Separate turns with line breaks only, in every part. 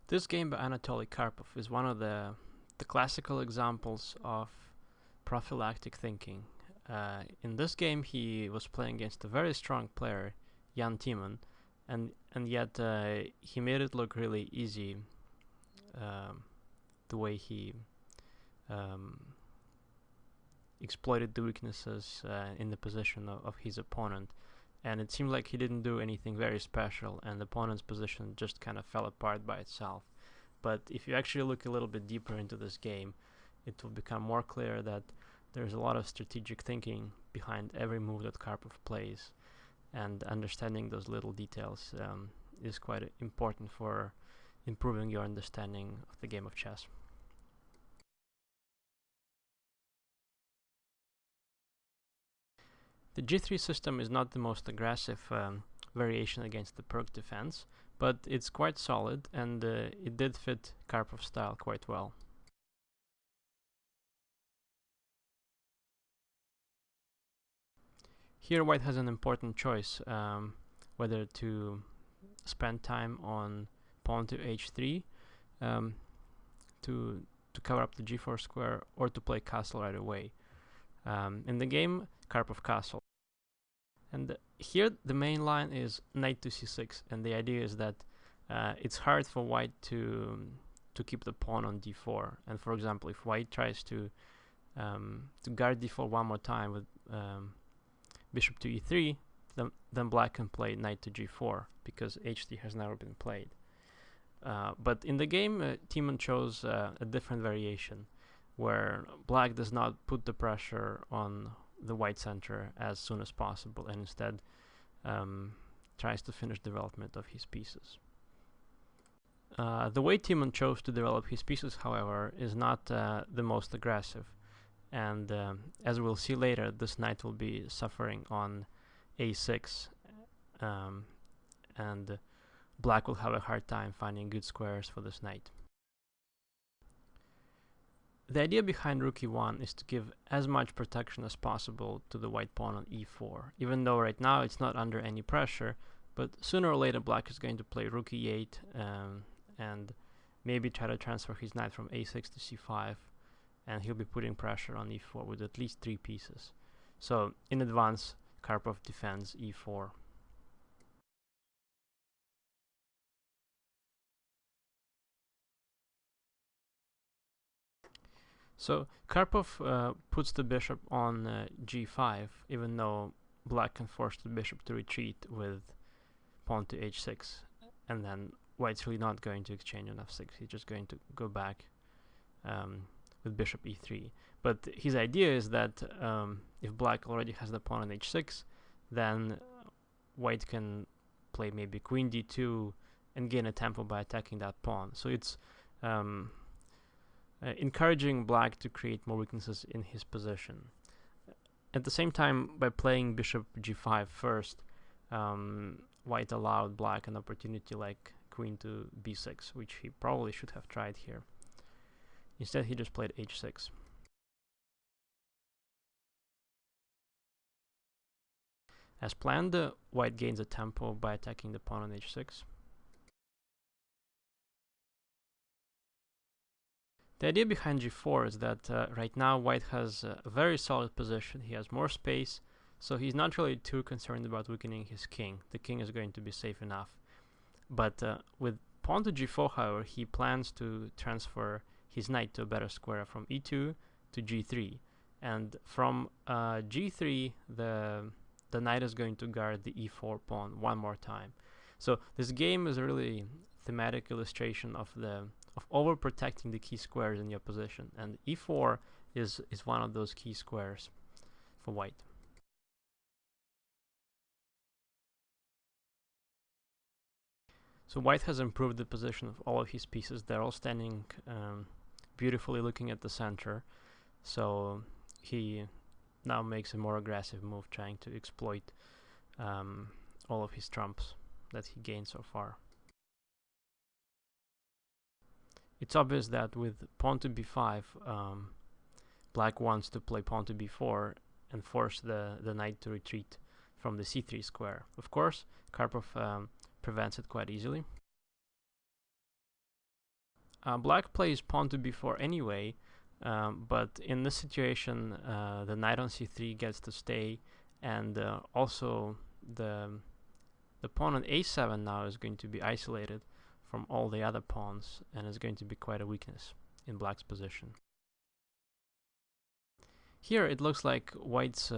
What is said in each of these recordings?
This game by Anatoly Karpov is one of the classical examples of prophylactic thinking. In this game, he was playing against a very strong player, Timman, and yet he made it look really easy. The way he exploited the weaknesses in the position of his opponent, and it seemed like he didn't do anything very special, and the opponent's position just kind of fell apart by itself. But if you actually look a little bit deeper into this game, it will become more clear that there's a lot of strategic thinking behind every move that Karpov plays, and understanding those little details is quite important for improving your understanding of the game of chess. The G3 system is not the most aggressive variation against the perk defense, but it's quite solid, and it did fit Karpov's style quite well. Here White has an important choice, whether to spend time on pawn to h3 to cover up the g4 square, or to play castle right away. In the game, Karpov castle. And here the main line is knight to c6, and the idea is that it's hard for White to keep the pawn on d4. And for example, if White tries to guard d4 one more time with bishop to e3, then Black can play knight to g4, because h3 has never been played. But in the game, Timman chose a different variation, where Black does not put the pressure on the White center as soon as possible, and instead tries to finish development of his pieces. The way Timman chose to develop his pieces, however, is not the most aggressive, and as we'll see later, this knight will be suffering on a6, and Black will have a hard time finding good squares for this knight. The idea behind rook e1 is to give as much protection as possible to the White pawn on e4, even though right now it's not under any pressure, but sooner or later Black is going to play rook e8 and maybe try to transfer his knight from a6 to c5, and he'll be putting pressure on e4 with at least 3 pieces. So in advance, Karpov defends e4. So Karpov puts the bishop on g5, even though Black can force the bishop to retreat with pawn to h6, and then White's really not going to exchange on f6. He's just going to go back with bishop e3. But his idea is that if Black already has the pawn on h6, then White can play maybe queen d2 and gain a tempo by attacking that pawn. So it's encouraging Black to create more weaknesses in his position. At the same time, by playing bishop g5 first, White allowed Black an opportunity like queen to b6, which he probably should have tried here. Instead, he just played h6. As planned, White gains a tempo by attacking the pawn on h6. The idea behind g4 is that right now White has a very solid position. He has more space, so he's not really too concerned about weakening his king. The king is going to be safe enough. But with pawn to g4, however, he plans to transfer his knight to a better square from e2 to g3. And from g3, the knight is going to guard the e4 pawn one more time. So this game is a really thematic illustration of overprotecting the key squares in your position, and e4 is one of those key squares for White. So White has improved the position of all of his pieces. They're all standing beautifully looking at the center, so he now makes a more aggressive move, trying to exploit all of his trumps that he gained so far. It's obvious that with pawn to b5, Black wants to play pawn to b4 and force the knight to retreat from the c3 square. Of course, Karpov prevents it quite easily. Black plays pawn to b4 anyway, but in this situation, the knight on c3 gets to stay, and also the pawn on a7 now is going to be isolated from all the other pawns, and is going to be quite a weakness in black's position. Here it looks like white's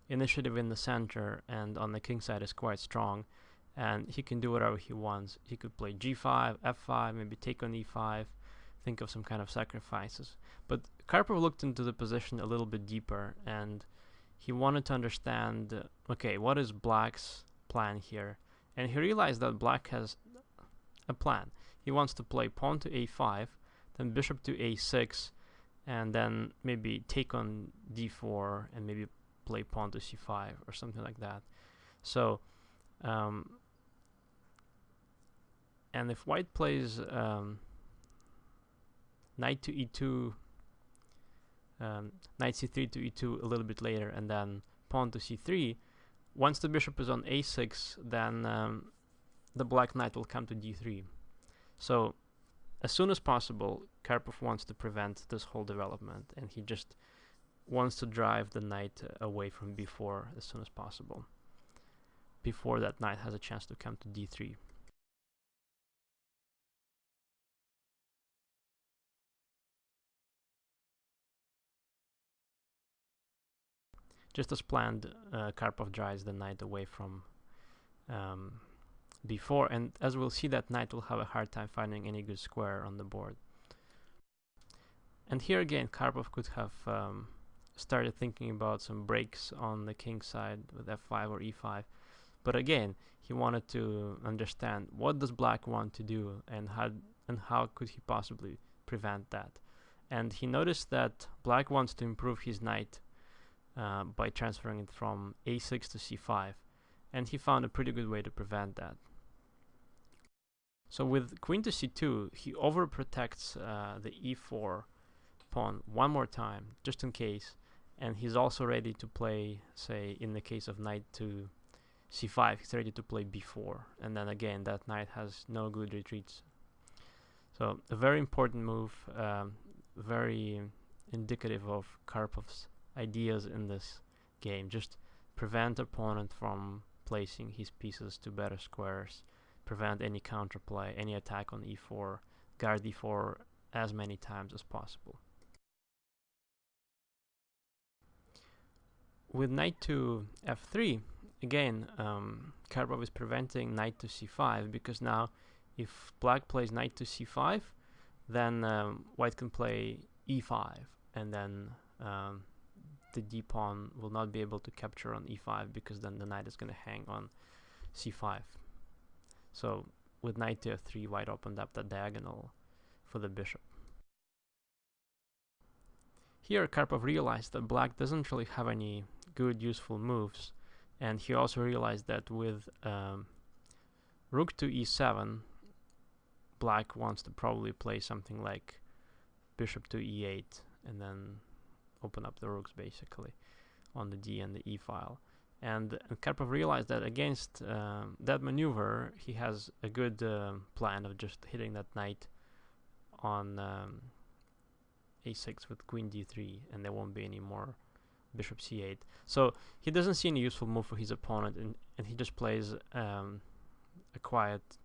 initiative in the center and on the king side is quite strong, and he can do whatever he wants. He could play g5, f5, maybe take on e5, think of some kind of sacrifices. But Karpov looked into the position a little bit deeper, and he wanted to understand, okay, what is black's plan here? And he realized that black has a plan. He wants to play pawn to a5, then bishop to a6, and then maybe take on d4 and maybe play pawn to c5 or something like that. So and if white plays knight to e2, knight c3 to e2 a little bit later, and then pawn to c3, once the bishop is on a6, then the black knight will come to d3. So as soon as possible, Karpov wants to prevent this whole development, and he just wants to drive the knight away from b4 as soon as possible, before that knight has a chance to come to d3. Just as planned, Karpov drives the knight away from b4, and as we'll see, that knight will have a hard time finding any good square on the board. And here again, Karpov could have started thinking about some breaks on the king side with f5 or e5, but again, he wanted to understand what does black want to do, and how could he possibly prevent that. And he noticed that black wants to improve his knight by transferring it from a6 to c5, and he found a pretty good way to prevent that. So with queen to c2, he overprotects the e4 pawn one more time, just in case, and he's also ready to play, say, in the case of knight to c5, he's ready to play b4, and then again, that knight has no good retreats. So a very important move, very indicative of Karpov's ideas in this game. Just prevent opponent from placing his pieces to better squares, prevent any counterplay, any attack on e4, guard e4 as many times as possible. With knight to f3, again, Karpov is preventing knight to c5, because now if black plays knight to c5, then white can play e5, and then the d pawn will not be able to capture on e5, because then the knight is going to hang on c5. So with knight to f3, white opened up the diagonal for the bishop. Here Karpov realized that black doesn't really have any good useful moves, and he also realized that with rook to e7, black wants to probably play something like bishop to e8, and then open up the rooks basically on the d and the e file. And Karpov realized that against that maneuver, he has a good plan of just hitting that knight on a6 with queen d3, and there won't be any more bishop c8. So he doesn't see any useful move for his opponent, and he just plays a quiet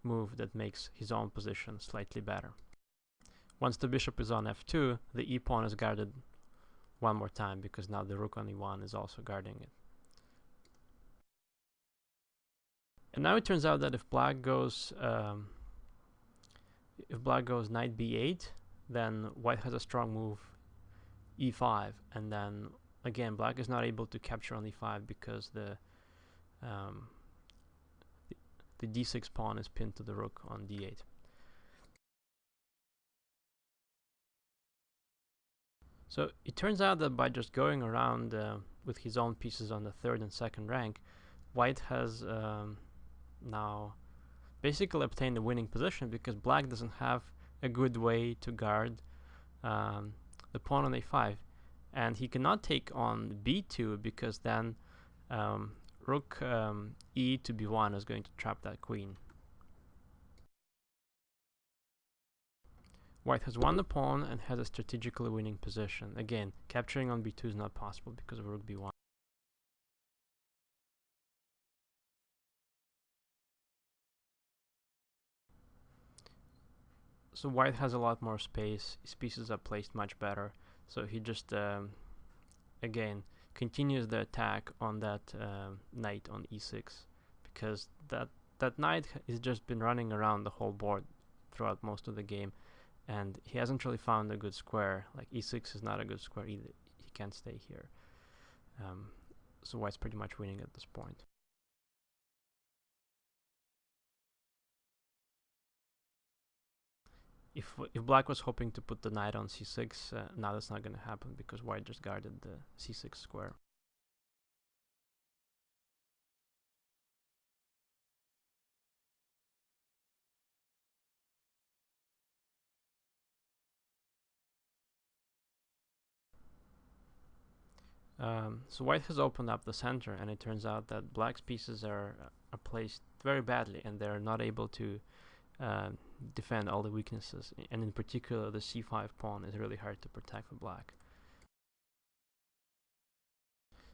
move that makes his own position slightly better. Once the bishop is on f2, the e pawn is guarded one more time, because now the rook on e1 is also guarding it. And now it turns out that if black goes knight b8, then white has a strong move e5, and then again black is not able to capture on e5 because the d6 pawn is pinned to the rook on d8. So it turns out that by just going around with his own pieces on the third and second rank, white has now basically obtained a winning position, because black doesn't have a good way to guard the pawn on a5, and he cannot take on b2, because then rook e to b1 is going to trap that queen. White has won the pawn and has a strategically winning position. Again, capturing on b2 is not possible because of rook b1. So white has a lot more space, his pieces are placed much better, so he just, again, continues the attack on that knight on e6, because that knight has just been running around the whole board throughout most of the game, and he hasn't really found a good square. Like e6 is not a good square either, he can't stay here. So white's pretty much winning at this point. If black was hoping to put the knight on c6, now that's not going to happen because white just guarded the c6 square. So white has opened up the center, and it turns out that black's pieces are placed very badly, and they're not able to defend all the weaknesses. And in particular, the c5 pawn is really hard to protect for black.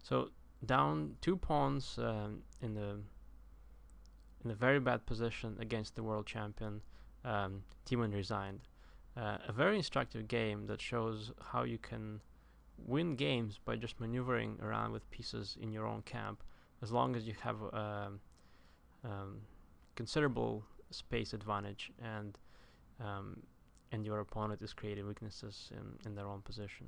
So down 2 pawns in a very bad position against the world champion, Timman resigned. A very instructive game that shows how you can win games by just maneuvering around with pieces in your own camp, as long as you have considerable space advantage and your opponent is creating weaknesses in their own position.